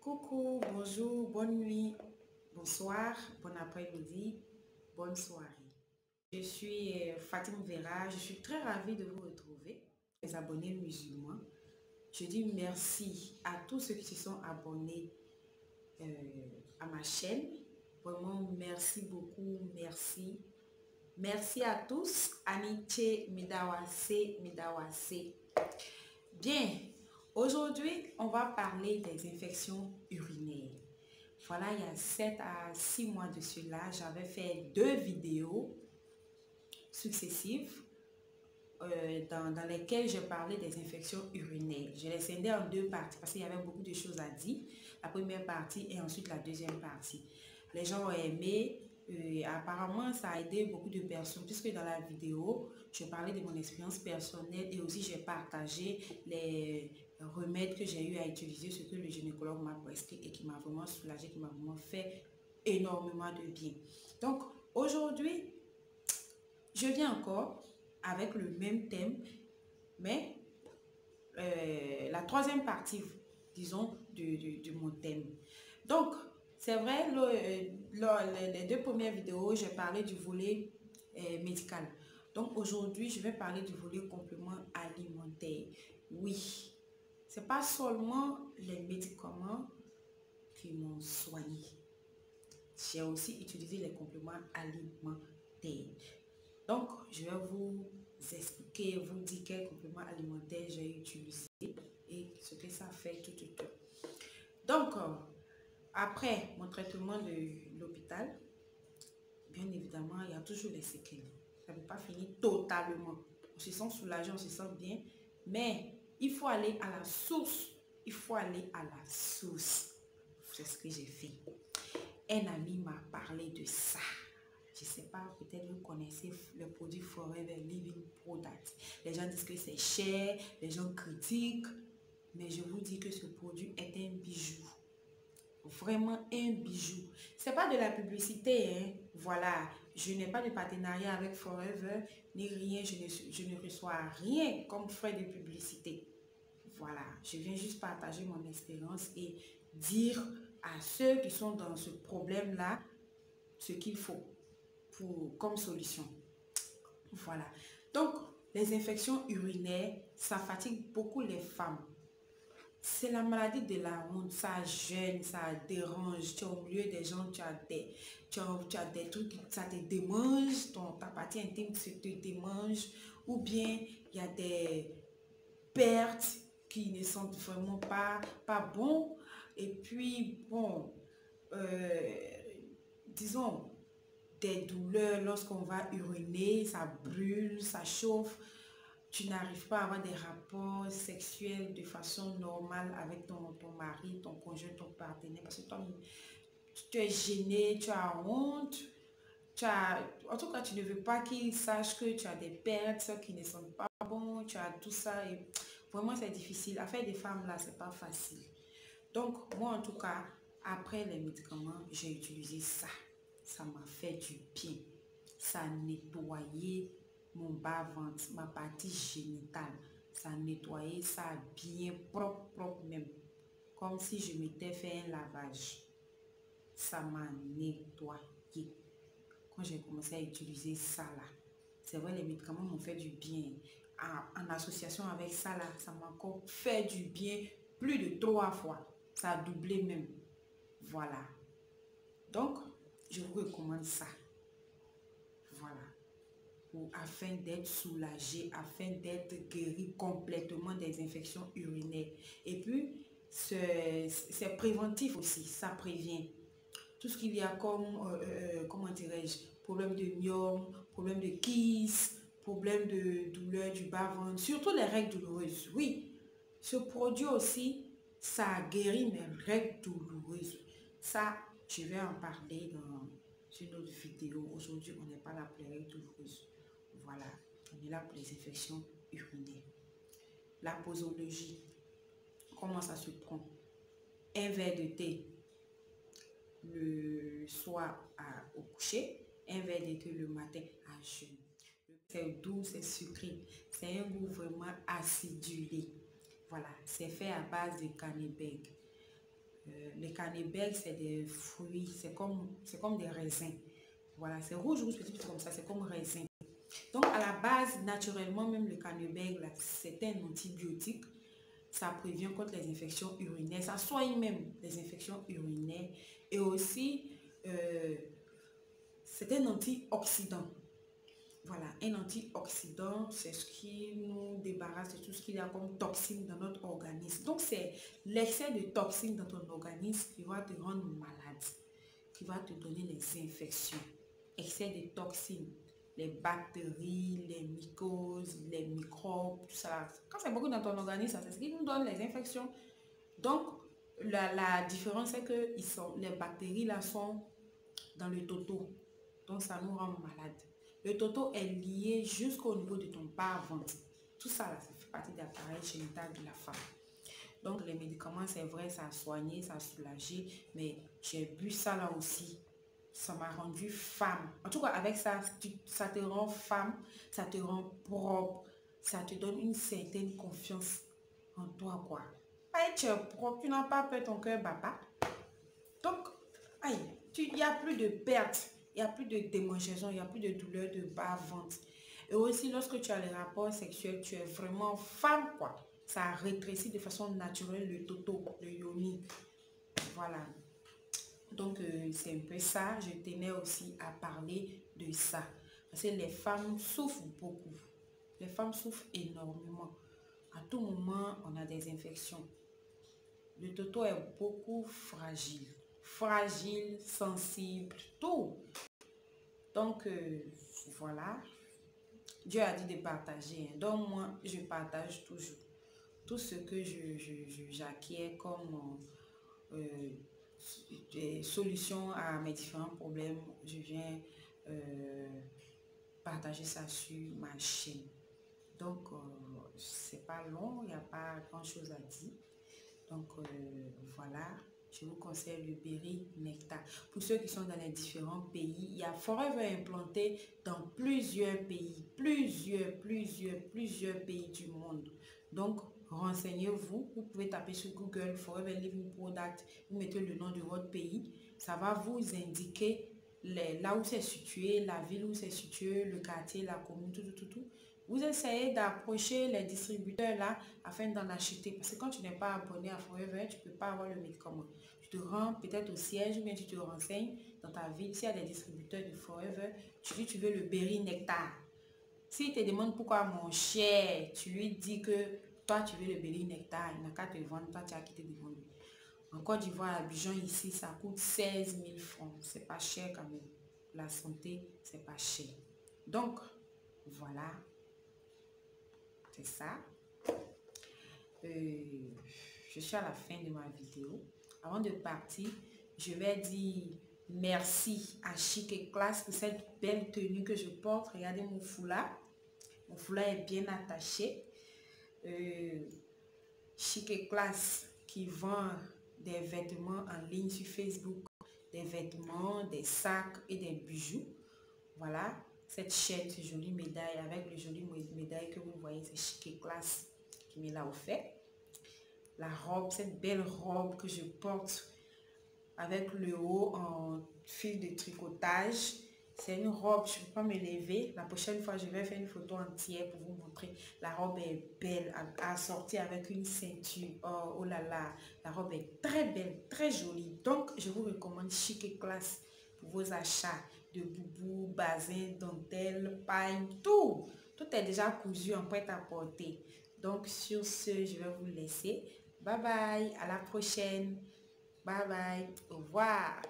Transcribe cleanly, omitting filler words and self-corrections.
Coucou, bonjour, bonne nuit, bonsoir, bon après-midi, bonne soirée. Je suis Fatima Vera, je suis très ravie de vous retrouver, les abonnés musulmans. Je dis merci à tous ceux qui se sont abonnés à ma chaîne. Vraiment, merci beaucoup, merci. Merci à tous. Aniche Midawase, Midawase. Bien, aujourd'hui, on va parler des infections urinaires. Voilà, il y a 7 à 6 mois de cela, j'avais fait 2 vidéos successives dans lesquelles je parlais des infections urinaires. Je les scindais en 2 parties parce qu'il y avait beaucoup de choses à dire. La première partie et ensuite la deuxième partie. Les gens ont aimé. Apparemment, ça a aidé beaucoup de personnes puisque dans la vidéo, je parlais de mon expérience personnelle et aussi j'ai partagé les remèdes que j'ai eu à utiliser, ce que le gynécologue m'a prescrit et qui m'a vraiment soulagé, qui m'a vraiment fait énormément de bien. Donc, aujourd'hui, je viens encore avec le même thème, mais la troisième partie, disons, de mon thème. Donc, c'est vrai, les 2 premières vidéos, j'ai parlé du volet médical. Donc, aujourd'hui, je vais parler du volet complément alimentaire. Oui, c'est pas seulement les médicaments qui m'ont soigné. J'ai aussi utilisé les compléments alimentaires. Donc, je vais vous expliquer, vous dire quels compléments alimentaires j'ai utilisé et ce que ça fait tout. Donc, après mon traitement de l'hôpital, bien évidemment, il y a toujours les séquelles. Ça ne peut pas finir totalement. On se sent soulagé, on se sent bien, mais il faut aller à la source. Il faut aller à la source. C'est ce que j'ai fait. Un ami m'a parlé de ça. Je ne sais pas, peut-être vous connaissez le produit Forever Living Product. Les gens disent que c'est cher, les gens critiquent, mais je vous dis que ce produit est un bijou. Vraiment un bijou. C'est pas de la publicité, hein. Voilà, je n'ai pas de partenariat avec Forever, ni rien, je ne reçois rien comme frais de publicité. Voilà, je viens juste partager mon expérience et dire à ceux qui sont dans ce problème-là ce qu'il faut comme solution. Voilà. Donc, les infections urinaires, ça fatigue beaucoup les femmes. C'est la maladie de la honte, ça gêne, ça dérange. Tu es au milieu des gens, tu as des trucs, ça te démange, ta partie intime se te démange. Ou bien, il y a des pertes qui ne sont vraiment pas bon. Et puis, bon, disons, des douleurs lorsqu'on va uriner, ça brûle, ça chauffe. Tu n'arrives pas à avoir des rapports sexuels de façon normale avec ton mari, ton conjoint, ton partenaire, parce que toi, tu es gêné, tu as honte, en tout cas, tu ne veux pas qu'ils sachent que tu as des pertes qui ne sont pas bons, tu as tout ça et vraiment c'est difficile. Affaire des femmes là, c'est pas facile. Donc, moi en tout cas, après les médicaments, j'ai utilisé ça. Ça m'a fait du bien. Ça a nettoyé mon bas-ventre, ma partie génitale. Ça a nettoyé, ça a bien propre même. Comme si je m'étais fait un lavage. Ça m'a nettoyé. Quand j'ai commencé à utiliser ça là, c'est vrai, les médicaments m'ont fait du bien. En association avec ça là, ça m'a encore fait du bien plus de 3 fois. Ça a doublé même. Voilà. Donc, je vous recommande ça. Voilà. Afin d'être soulagé, afin d'être guéri complètement des infections urinaires. Et puis, c'est préventif aussi, ça prévient. Tout ce qu'il y a comme, comment dirais-je, problème de myome, problème de kyste, problème de douleur du bas-ventre, surtout les règles douloureuses. Oui, ce produit aussi, ça guérit mes règles douloureuses. Ça, je vais en parler dans une autre vidéo. Aujourd'hui, on n'est pas là pour les règles douloureuses. Voilà, on est là pour les infections urinaires. La posologie, comment ça se prend? Un verre de thé le soir au coucher, un verre de thé le matin à jeûne. C'est doux, c'est sucré, c'est un goût vraiment acidulé. Voilà, c'est fait à base de cannabis. Les cannebelles, c'est des fruits, c'est comme des raisins. Voilà, c'est rouge, petit comme ça, c'est comme raisin. Donc, à la base, naturellement, même le cannebelle, c'est un antibiotique. Ça prévient contre les infections urinaires. Ça soigne même les infections urinaires. Et aussi, c'est un antioxydant. Voilà, un antioxydant, c'est ce qui nous débarrasse de tout ce qu'il y a comme toxines dans notre organisme. Donc, c'est l'excès de toxines dans ton organisme qui va te rendre malade, qui va te donner les infections. Excès de toxines, les bactéries, les mycoses, les microbes, tout ça. Quand c'est beaucoup dans ton organisme, c'est ce qui nous donne les infections. Donc, la différence, c'est que les bactéries là sont dans le toto. Donc, ça nous rend malade. Le toto est lié jusqu'au niveau de ton bas-ventre. Tout ça, là, ça fait partie de l'appareil génital de la femme. Donc, les médicaments, c'est vrai, ça a soigné, ça a soulagé, mais j'ai bu ça là aussi. Ça m'a rendu femme. En tout cas, avec ça, ça te rend femme, ça te rend propre, ça te donne une certaine confiance en toi, quoi. Aïe, tu es propre, tu n'as pas peur, ton cœur bat pas. Donc, aïe, il n'y a plus de perte. Il n'y a plus de démangeaison, il n'y a plus de douleur de bas-ventre. Et aussi, lorsque tu as les rapports sexuels, tu es vraiment femme, quoi. Ça rétrécit de façon naturelle le toto, le yoni. Voilà. Donc, c'est un peu ça. Je tenais aussi à parler de ça. Parce que les femmes souffrent beaucoup. Les femmes souffrent énormément. À tout moment, on a des infections. Le toto est beaucoup fragile. Fragile, sensible, tout. Donc, voilà. Dieu a dit de partager. Donc, moi, je partage toujours. Tout ce que j'acquiers comme des solutions à mes différents problèmes, je viens partager ça sur ma chaîne. Donc, c'est pas long, il n'y a pas grand-chose à dire. Donc, voilà. Je vous conseille le Berry Nectar. Pour ceux qui sont dans les différents pays, il y a Forever implanté dans plusieurs pays, plusieurs pays du monde. Donc, renseignez-vous. Vous pouvez taper sur Google Forever Living Product. Vous mettez le nom de votre pays. Ça va vous indiquer là où c'est situé, la ville où c'est situé, le quartier, la commune, tout. Vous essayez d'approcher les distributeurs là afin d'en acheter. Parce que quand tu n'es pas abonné à Forever, tu ne peux pas avoir le médicament. Tu te rends peut-être au siège ou bien tu te renseignes dans ta ville. S'il y a des distributeurs de Forever, tu dis tu veux le Berry Nectar. S'il te demande pourquoi mon cher, tu lui dis que toi tu veux le Berry Nectar. Il n'a qu'à te vendre, toi tu as quitté devant lui. En Côte d'Ivoire, à Abidjan, ici, ça coûte 16 000 francs. C'est pas cher quand même. La santé, c'est pas cher. Donc, voilà. C'est ça. Je suis à la fin de ma vidéo. Avant de partir, je vais dire merci à Chic et Classe pour cette belle tenue que je porte. Regardez mon foulard. Mon foulard est bien attaché. Chic et Classe qui vend des vêtements en ligne sur Facebook. Des vêtements, des sacs et des bijoux. Voilà. Cette chaîne, cette jolie médaille avec le joli médaille que vous voyez, c'est Chic et Classe qui me l'a offert. La robe, cette belle robe que je porte avec le haut en fil de tricotage. C'est une robe, je ne peux pas me lever. La prochaine fois, je vais faire une photo entière pour vous montrer. La robe est belle, assortie avec une ceinture. Oh là là, la robe est très belle, très jolie. Donc, je vous recommande Chic et Classe pour vos achats de boubou, bazin, dentelle, paille, tout. Tout est déjà cousu en prêt à porter. Donc, sur ce, je vais vous laisser. Bye bye, à la prochaine. Bye bye, au revoir.